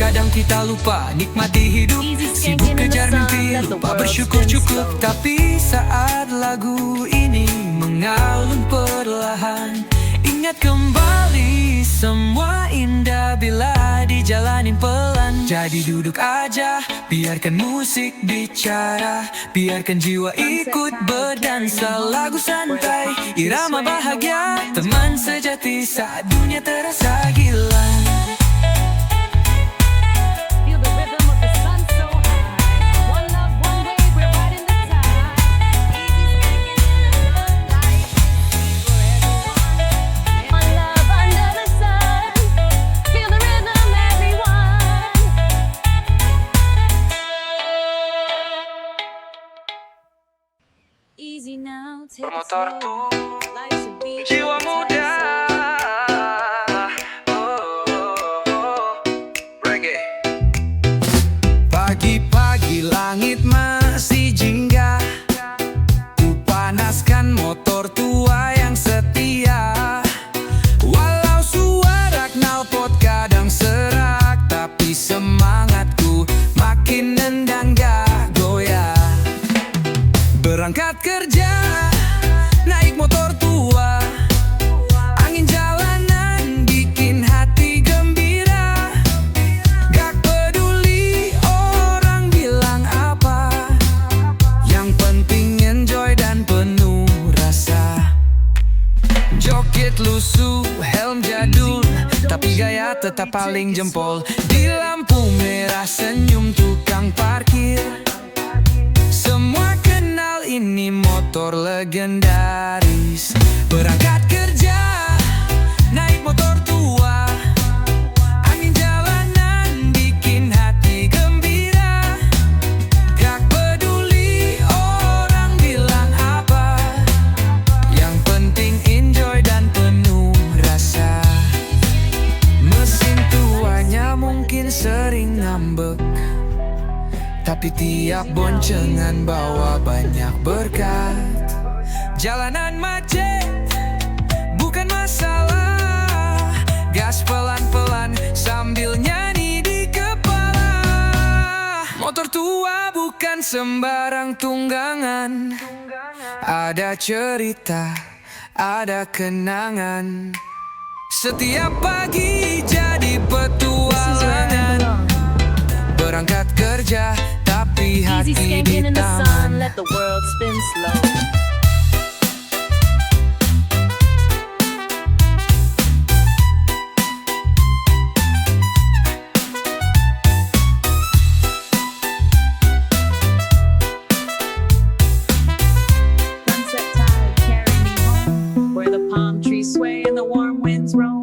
Kadang kita lupa nikmati hidup, sibuk kejar mimpi, lupa bersyukur cukup. Tapi saat lagu ini mengalun perlahan, ingat kembali semua indah bila dijalanin pelan. Jadi duduk aja, biarkan musik bicara, biarkan jiwa ikut berdansa. Lagu santai, irama bahagia, teman sejati saat dunia terasa gila. Feel the rhythm of the sun so high. One love, one wave, we're riding the tide. Easy skanking in the sunlight, singing for everyone. One love under the sun. Feel the rhythm, everyone. Easy now, take it Motor slow. tuh Life's a beat, jiwa it's muda. Reggae. Pagi-pagi langit masih jingga. Ku panaskan motor tua yang setia. Walau suara knalpot kadang serak, tapi semangatku makin nendang gak goyah. Berangkat kerja, naik motor tua. Angin jalanan bikin hati gembira. Gak peduli orang bilang apa, yang penting enjoy dan penuh rasa. Joget lusuh, helm jadul, tapi gaya tetap paling jempol. Di lampu merah senyum tukang parkir. Semua kenal ini motor legendaris. Berangkat kerja, naik motor tua. Angin jalanan bikin hati gembira. Gak peduli orang bilang apa, yang penting enjoy dan penuh rasa. Mesin tuanya mungkin sering ngambek, tapi tiap boncengan bawa banyak berkat. Jalanan macet bukan masalah, gas pelan-pelan sambil nyanyi di kepala. Motor tua bukan sembarang tunggangan, ada cerita, ada kenangan. Setiap pagi jadi petualangan, berangkat kerja tapi Easy hati di skanking in the sun, taman. let the world spin slow. Sunset tide carry me home, where the palm trees sway and the warm winds roam.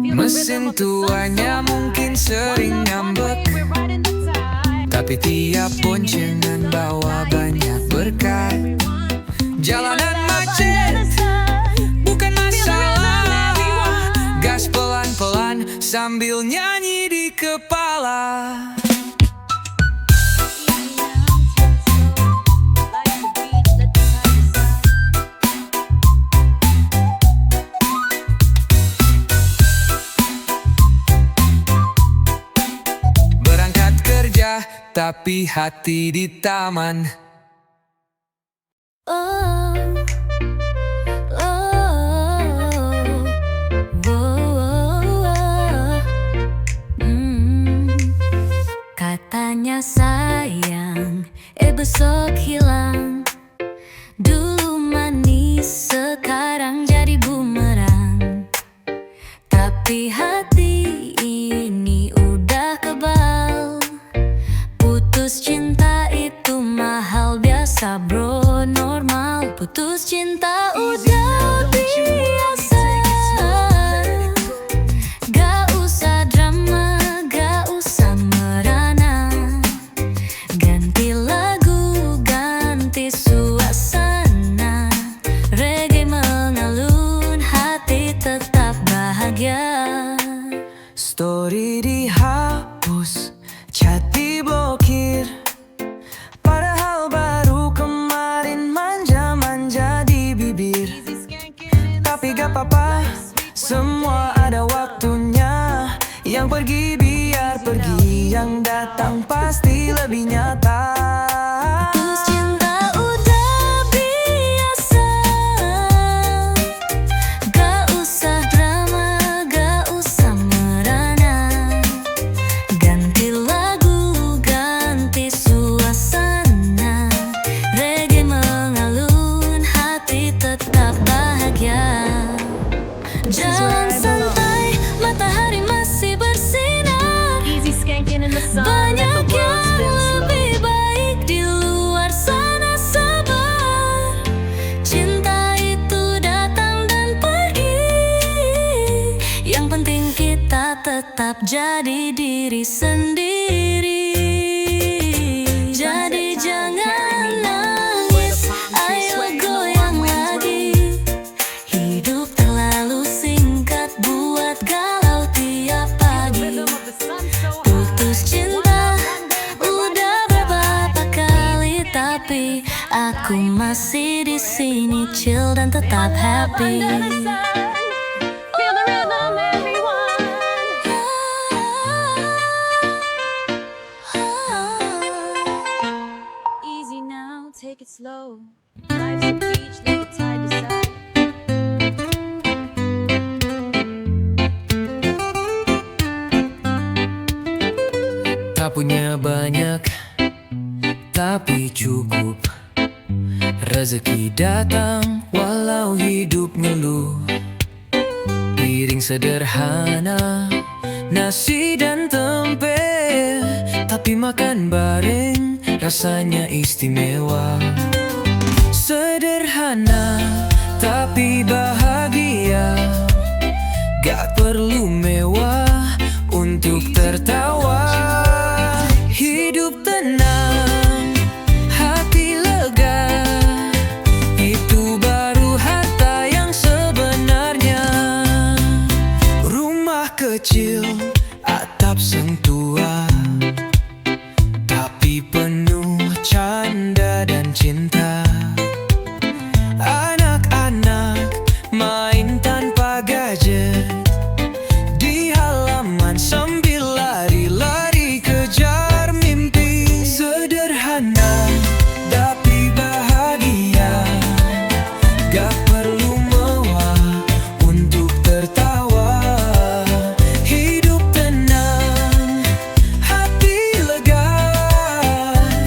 Feel the Mesin rhythm of the sun tuanya so mungkin high. sering One ngambek, way, we're riding the tide. tapi tiap boncengan bawa banyak berkat. Jalanan macet bukan masalah, gas pelan-pelan sambil nyanyi di kepala. Berangkat kerja tapi hati di taman. Oh, katanya sayang, besok hilang. Dulu manis, sekarang jadi bumerang. Tapi hati ini udah kebal. Putus cinta itu mahal, biasa bro, normal. Putus cinta udah biasa. Gak usah drama, gak usah merana. Ganti lagu, ganti suasana. Reggae mengalun, hati tetap bahagia. Story dihapus, chat diblokir, padahal baru kemarin manja-manja di bibir. Tapi gak apa-apa, semua ada waktunya. Yang pergi biar pergi, yang datang pasti lebih nyata. Putus cinta udah biasa. Gak usah drama, gak usah merana. Ganti lagu, ganti suasana. Reggae mengalun, hati tetap bahagia. Jalan santai, matahari masih bersinar. Easy skanking in the sun, let Banyak the world yang spin slow. lebih baik di luar sana, sabar. Cinta itu datang dan pergi. Yang penting kita tetap jadi diri sendiri. Jadi jangan nangis, ayo goyang lagi. Hidup terlalu singkat buat galau tiap pagi. Rhythm of the sun so high. Putus cinta udah beberapa kali, tapi aku masih di sini chill dan tetap happy. Under the sun, feel the rhythm, everyone. Easy now, take it slow. Life's a beach, let the tide decide. Tak punya banyak, tapi cukup. Rezeki datang walau hidup ngeluh. Piring sederhana, nasi dan tempe, tapi makan bareng rasanya istimewa. Sederhana tapi bahagia, gak perlu mewah untuk tertawa. Hidup tenang, hati lega, itu baru harta yang sebenarnya. Rumah kecil bercanda dan cinta. Anak-anak main tanpa gadget di halaman sambil lari-lari kejar mimpi. Sederhana tapi bahagia, gak perlu mewah untuk tertawa. Hidup tenang, hati lega,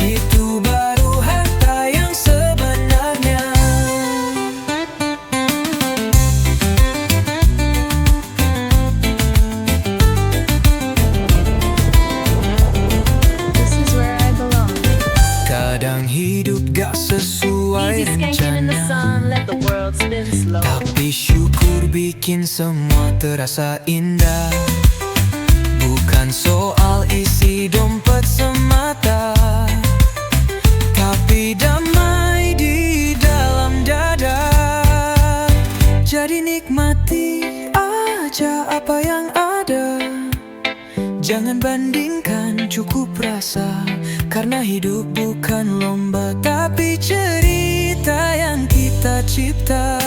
itu baru harta yang sebenarnya. This is where I belong. Kadang hidup gak sesuai Easy skanking in the rencana, sun, let the world spin slow. tapi syukur bikin semua terasa indah. Bukan soal isi dompet semata, tapi damai di dalam dada. Jadi nikmati aja apa yang ada, jangan bandingkan, cukup rasa. Karena hidup bukan lomba, tapi cerita yang kita cipta.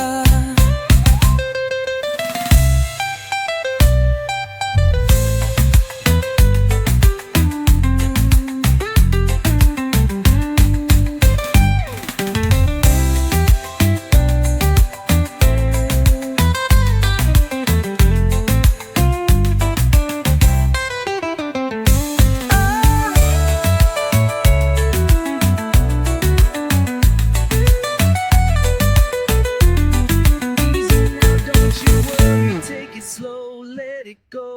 Easy now, don't you worry, take it slow, let it go.